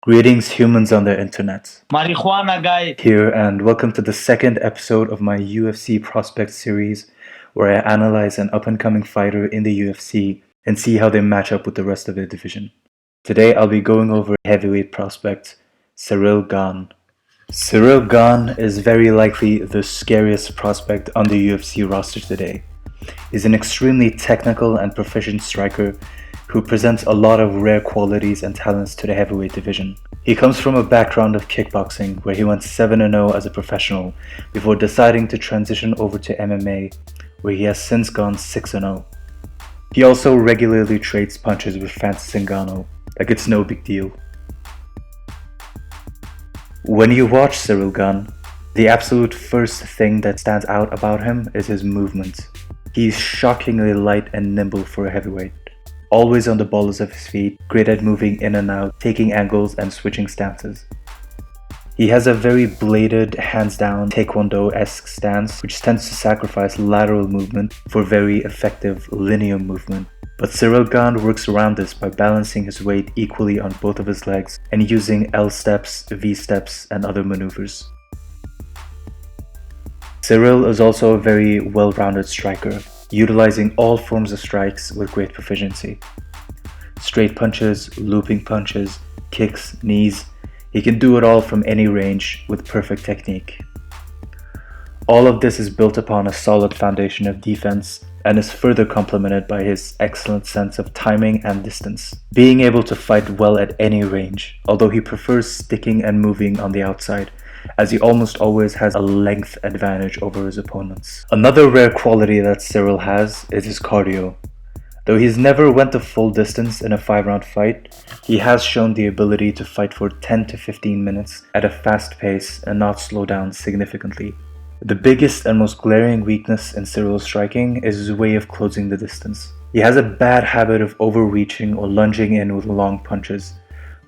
Greetings, humans on the internet. Marijuana guy. Here, and welcome to the second episode of my UFC prospect series, where I analyze an up-and-coming fighter in the UFC and see how they match up with the rest of the division. Today, I'll be going over heavyweight prospect Cyril Gane. Cyril Gane is very likely the scariest prospect on the UFC roster today. He's an extremely technical and proficient striker who presents a lot of rare qualities and talents to the heavyweight division. He comes from a background of kickboxing where he went 7-0 as a professional before deciding to transition over to MMA, where he has since gone 6-0. He also regularly trades punches with Francis Ngannou, like it's no big deal. When you watch Cyril Gane, the absolute first thing that stands out about him is his movement. He's shockingly light and nimble for a heavyweight. Always on the balls of his feet, great at moving in and out, taking angles and switching stances. He has a very bladed, hands-down, taekwondo-esque stance, which tends to sacrifice lateral movement for very effective linear movement. But Cyril Gane works around this by balancing his weight equally on both of his legs and using L steps, V steps, and other maneuvers. Cyril is also a very well-rounded striker, utilizing all forms of strikes with great proficiency. Straight punches, looping punches, kicks, knees, he can do it all from any range with perfect technique. All of this is built upon a solid foundation of defense and is further complemented by his excellent sense of timing and distance, being able to fight well at any range, although he prefers sticking and moving on the outside, as he almost always has a length advantage over his opponents. Another rare quality that Cyril has is his cardio. Though he's never went the full distance in a 5-round fight, he has shown the ability to fight for 10 to 15 minutes at a fast pace and not slow down significantly. The biggest and most glaring weakness in Cyril's striking is his way of closing the distance. He has a bad habit of overreaching or lunging in with long punches,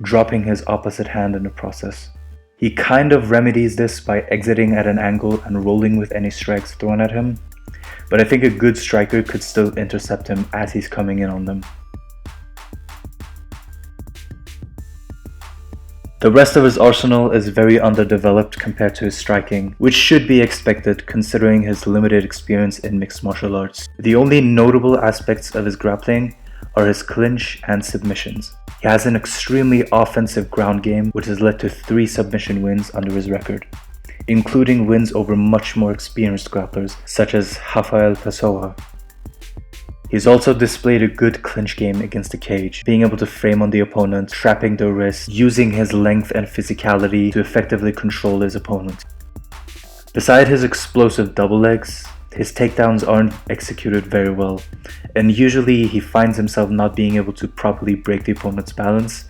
dropping his opposite hand in the process. He kind of remedies this by exiting at an angle and rolling with any strikes thrown at him, but I think a good striker could still intercept him as he's coming in on them. The rest of his arsenal is very underdeveloped compared to his striking, which should be expected considering his limited experience in mixed martial arts. The only notable aspects of his grappling are his clinch and submissions. He has an extremely offensive ground game, which has led to 3 submission wins under his record, including wins over much more experienced grapplers such as Rafael Pessoa. He's also displayed a good clinch game against the cage, being able to frame on the opponent, trapping their wrist, using his length and physicality to effectively control his opponent. Beside his explosive double legs, his takedowns aren't executed very well, and usually he finds himself not being able to properly break the opponent's balance.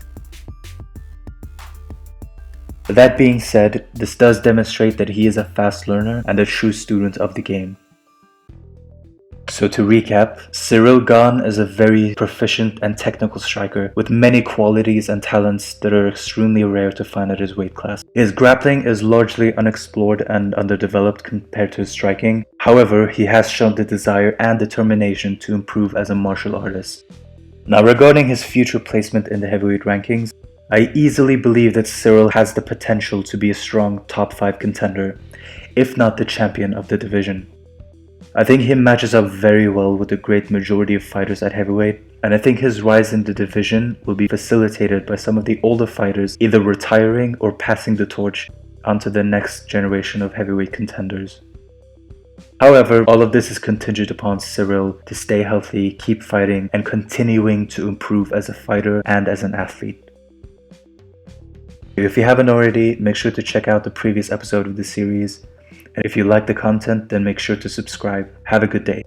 That being said, this does demonstrate that he is a fast learner and a true student of the game. So to recap, Cyril Gane is a very proficient and technical striker with many qualities and talents that are extremely rare to find at his weight class. His grappling is largely unexplored and underdeveloped compared to his striking. However, he has shown the desire and determination to improve as a martial artist. Now regarding his future placement in the heavyweight rankings, I easily believe that Cyril has the potential to be a strong top 5 contender, if not the champion of the division. I think he matches up very well with the great majority of fighters at heavyweight, and I think his rise in the division will be facilitated by some of the older fighters either retiring or passing the torch onto the next generation of heavyweight contenders. However, all of this is contingent upon Cyril to stay healthy, keep fighting, and continuing to improve as a fighter and as an athlete. If you haven't already, make sure to check out the previous episode of the series. And if you like the content, then make sure to subscribe. Have a good day.